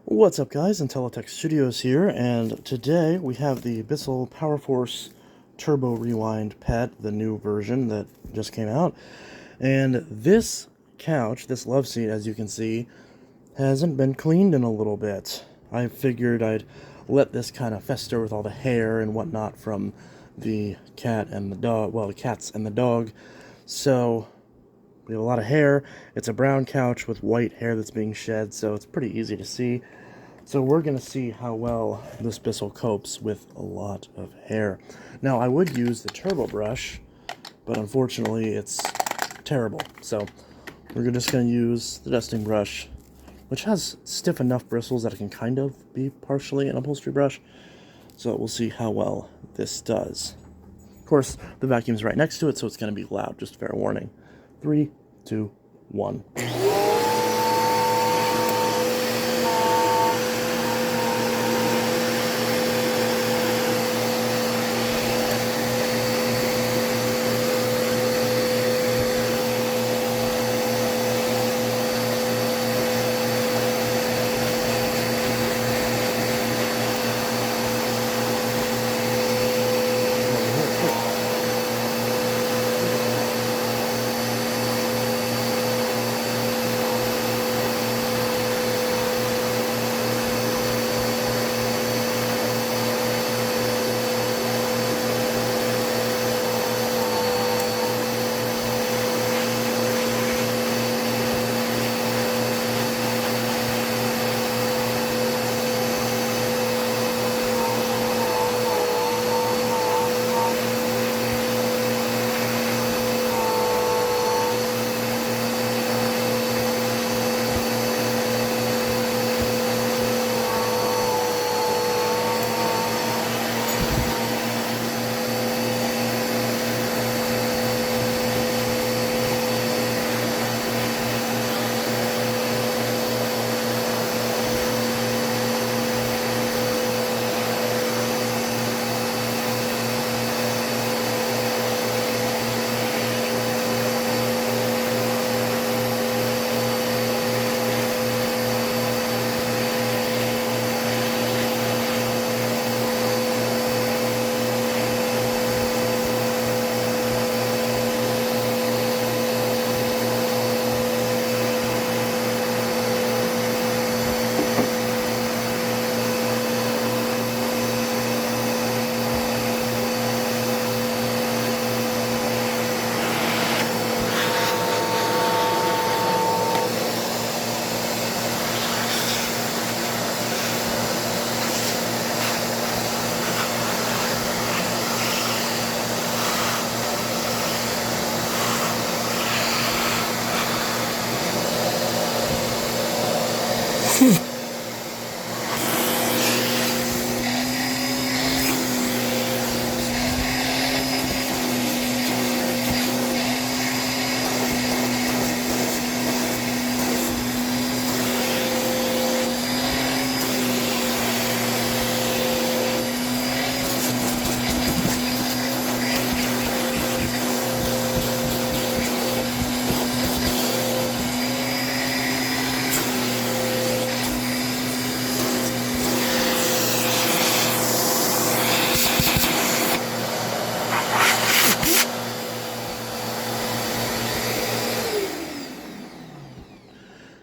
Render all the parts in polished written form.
What's up, guys? Intelitech Studios here, and today we have the Bissell PowerForce Turbo Rewind pet, the new version that just came out. And this couch, this love seat, as you can see, hasn't been cleaned in a little bit. I figured I'd let this kind of fester with all the hair and whatnot from the cat and the dog, well, the cats and the dog. So we have a lot of hair. It's a brown couch with white hair that's being shed, so it's pretty easy to see. So we're going to see how well this Bissell copes with a lot of hair. Now, I would use the turbo brush, but unfortunately it's terrible. So we're just going to use the dusting brush, which has stiff enough bristles that it can kind of be partially an upholstery brush. So we'll see how well this does. Of course, the vacuum's right next to it, so it's going to be loud, just fair warning. 3, 2, 1.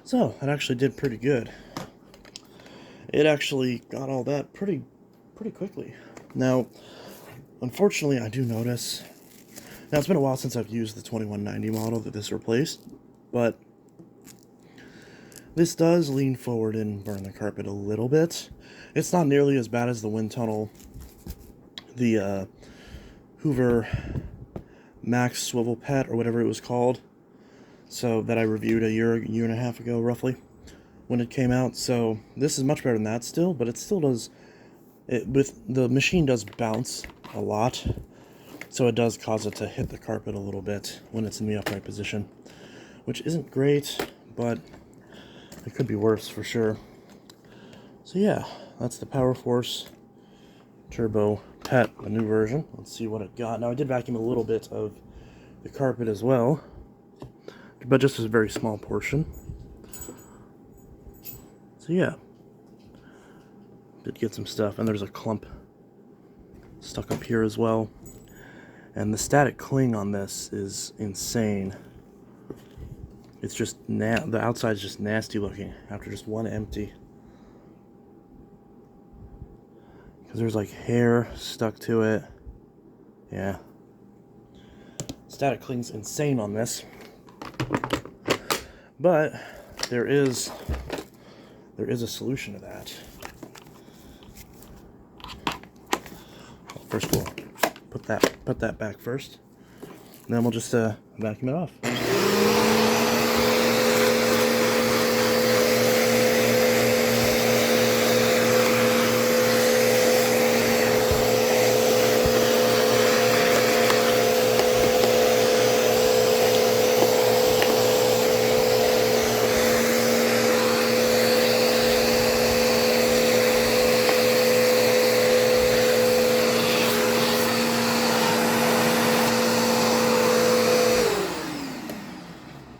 So, it actually did pretty good. It actually got all that pretty quickly. Now, unfortunately, I do notice... Now, it's been a while since I've used the 2190 model that this replaced, but this does lean forward and burn the carpet a little bit. It's not nearly as bad as the wind tunnel, the Hoover Max Swivel Pet, or whatever it was called, so that I reviewed a year and a half ago, roughly, when it came out. So this is much better than that still, but it still does, the machine does bounce a lot, so it does cause it to hit the carpet a little bit when it's in the upright position, which isn't great, but it could be worse for sure. So yeah, that's the PowerForce Turbo Pet, the new version. Let's see what it got. Now, I did vacuum a little bit of the carpet as well, but just a very small portion. So yeah, Did get some stuff, and there's a clump stuck up here as well. And the static cling on this is insane. It's just the outside's just nasty looking after just one empty. Because there's like hair stuck to it. Yeah. Static cling's insane on this. But there is a solution to that. First we'll put that back first. And then we'll just vacuum it off.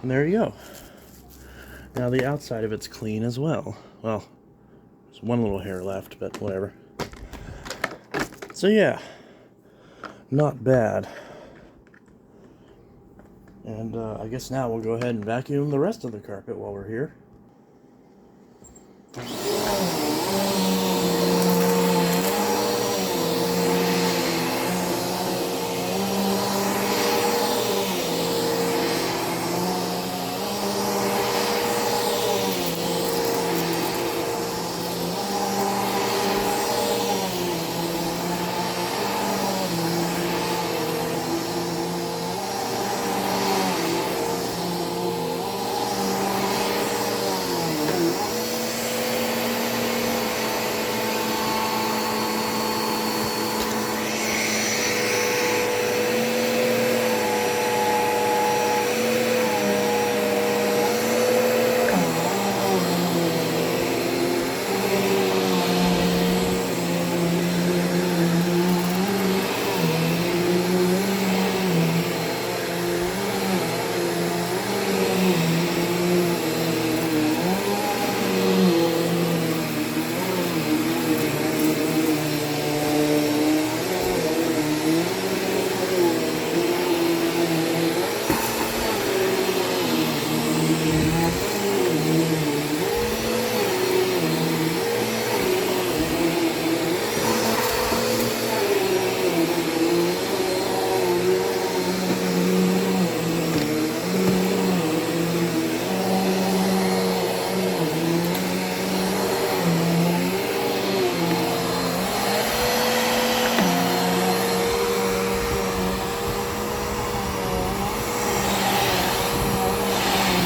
And there you go. Now the outside of it's clean as well. Well, there's one little hair left, but whatever. So yeah, not bad. And I guess now we'll go ahead and vacuum the rest of the carpet while we're here.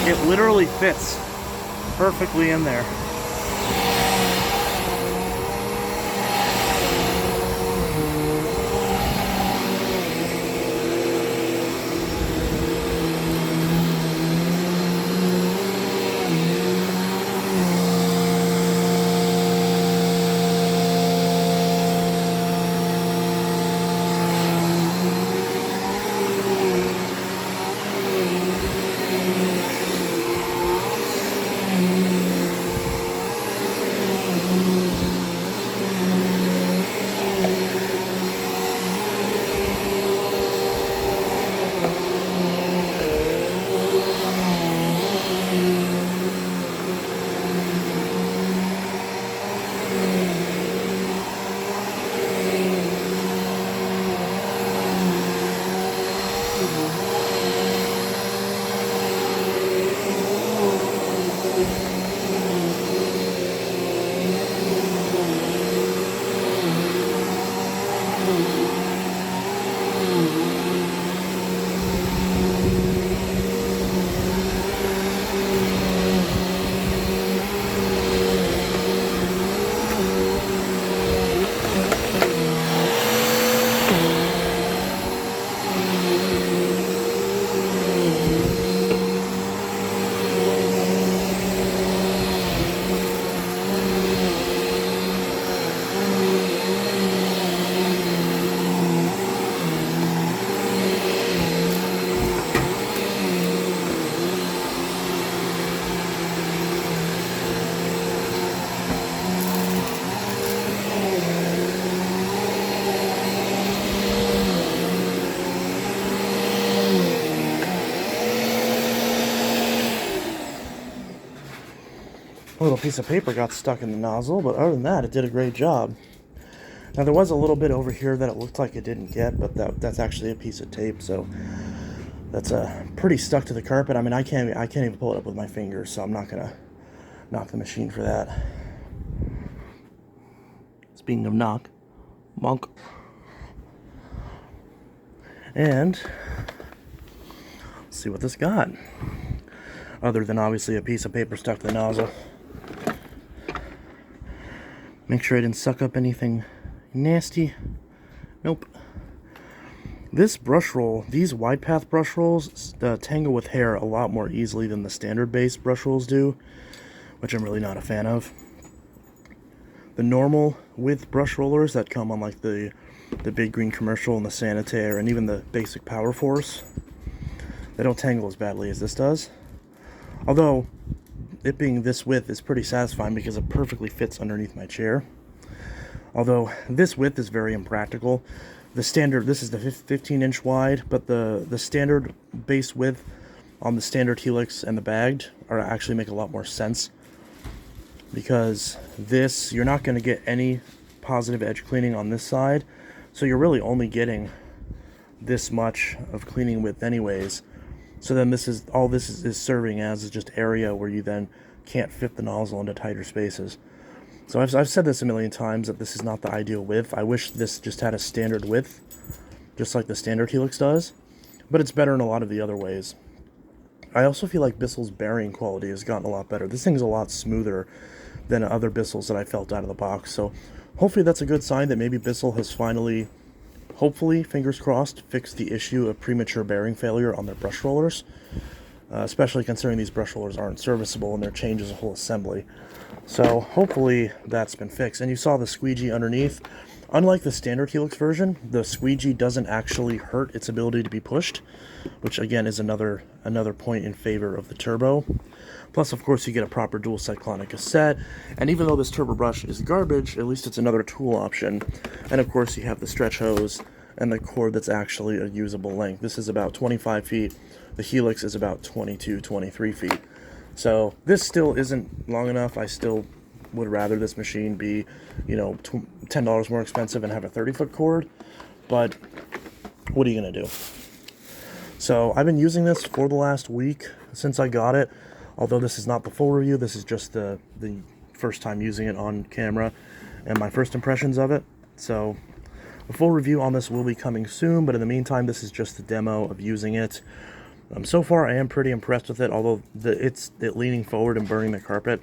It literally fits perfectly in there. A little piece of paper got stuck in the nozzle, but other than that, it did a great job. Now, there was a little bit over here that it looked like it didn't get, but that's actually a piece of tape, so that's pretty stuck to the carpet. I mean, I can't even pull it up with my fingers, so I'm not gonna knock the machine for that. Speaking of knock, monk. And let's see what this got. Other than obviously a piece of paper stuck to the nozzle. Make sure I didn't suck up anything nasty. Nope. This brush roll, these wide path brush rolls, tangle with hair a lot more easily than the standard base brush rolls do, which I'm really not a fan of. The normal width brush rollers that come on like the Big Green Commercial and the Sanitaire and even the basic PowerForce, they don't tangle as badly as this does. Although, it being this width is pretty satisfying because it perfectly fits underneath my chair. Although, this width is very impractical. The standard, this is the 15-inch wide, but the standard base width on the standard Helix and the bagged are actually make a lot more sense. Because this, you're not going to get any positive edge cleaning on this side. So you're really only getting this much of cleaning width anyways. So then this is, all this is serving as is just area where you then can't fit the nozzle into tighter spaces. So I've said this a million times that this is not the ideal width. I wish this just had a standard width, just like the standard Helix does. But it's better in a lot of the other ways. I also feel like Bissell's bearing quality has gotten a lot better. This thing's a lot smoother than other Bissells that I felt out of the box. So hopefully that's a good sign that maybe Bissell has finally, hopefully, fingers crossed, fixed the issue of premature bearing failure on their brush rollers. Especially considering these brush rollers aren't serviceable and their change is a whole assembly. So hopefully that's been fixed. And you saw the squeegee underneath. Unlike the standard Helix version, the squeegee doesn't actually hurt its ability to be pushed, which again is another point in favor of the turbo. Plus, of course, you get a proper dual cyclonic cassette, and even though this turbo brush is garbage, at least it's another tool option. And of course, you have the stretch hose and the cord that's actually a usable length. This is about 25 feet. The Helix is about 22, 23 feet. So this still isn't long enough. I still would rather this machine be, you know, $10 more expensive and have a 30-foot cord. But what are you going to do? So I've been using this for the last week since I got it. Although this is not the full review, this is just the first time using it on camera and my first impressions of it. So a full review on this will be coming soon, but in the meantime, this is just the demo of using it. So far, I am pretty impressed with it, although it leaning forward and burning the carpet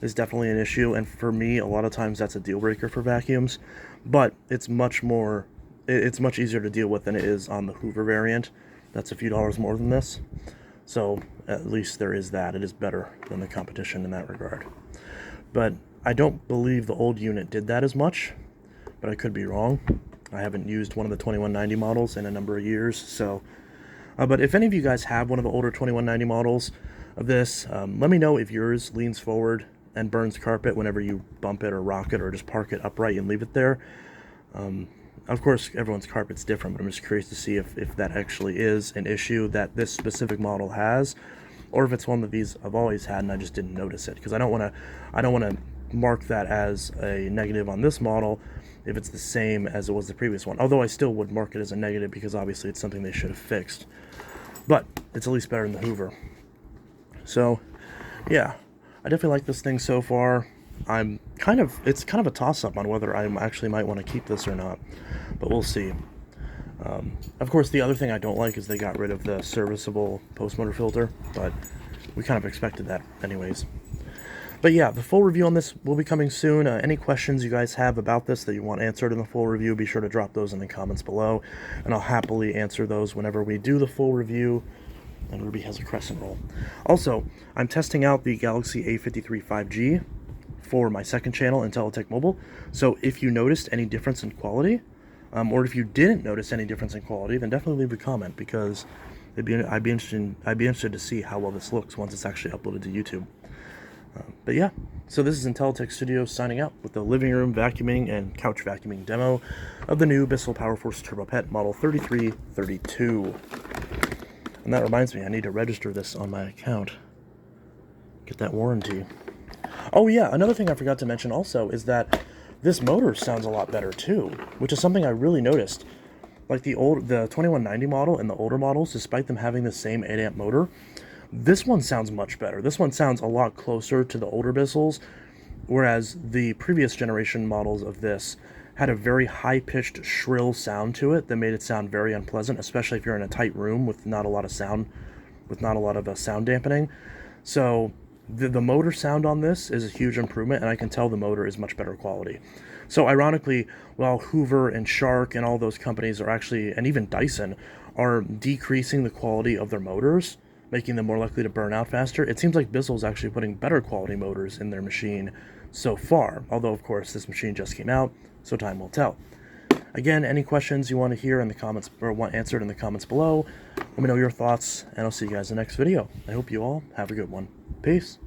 is definitely an issue, and for me, a lot of times that's a deal breaker for vacuums, but it's much easier to deal with than it is on the Hoover variant. That's a few dollars more than this. So at least there is that. It is better than the competition in that regard. But I don't believe the old unit did that as much, but I could be wrong. I haven't used one of the 2190 models in a number of years. So, but if any of you guys have one of the older 2190 models of this, let me know if yours leans forward and burns carpet whenever you bump it or rock it or just park it upright and leave it there. Of course, everyone's carpet's different, but I'm just curious to see if that actually is an issue that this specific model has, or if it's one that these I've always had and I just didn't notice it. Because I don't want to mark that as a negative on this model if it's the same as it was the previous one. Although I still would mark it as a negative because obviously it's something they should have fixed. But it's at least better than the Hoover. So, yeah, I definitely like this thing so far. It's kind of a toss-up on whether I actually might want to keep this or not, but we'll see. Of course, the other thing I don't like is they got rid of the serviceable post-motor filter, but we kind of expected that anyways. But yeah, the full review on this will be coming soon. Any questions you guys have about this that you want answered in the full review, be sure to drop those in the comments below, and I'll happily answer those whenever we do the full review. And Ruby has a crescent roll. Also, I'm testing out the Galaxy A53 5G for my second channel, Intelitech Mobile. So if you noticed any difference in quality, or if you didn't notice any difference in quality, then definitely leave a comment, because I'd be interested to see how well this looks once it's actually uploaded to YouTube. But yeah, so this is Intelitech Studios signing out with the living room vacuuming and couch vacuuming demo of the new Bissell PowerForce Turbo Pet Model 3332. And that reminds me, I need to register this on my account. Get that warranty. Oh yeah, another thing I forgot to mention also is that this motor sounds a lot better too, which is something I really noticed. Like the 2190 model and the older models, despite them having the same 8 amp motor, this one sounds much better. This one sounds a lot closer to the older Bissells, whereas the previous generation models of this had a very high-pitched, shrill sound to it that made it sound very unpleasant, especially if you're in a tight room with not a lot of sound, with not a lot of sound dampening. So the motor sound on this is a huge improvement, and I can tell the motor is much better quality. So ironically, while Hoover and Shark and all those companies are actually, and even Dyson, are decreasing the quality of their motors, making them more likely to burn out faster, it seems like Bissell's actually putting better quality motors in their machine so far. Although, of course, this machine just came out, so time will tell. Again, any questions you want to hear in the comments or want answered in the comments below, let me know your thoughts, and I'll see you guys in the next video. I hope you all have a good one. Peace.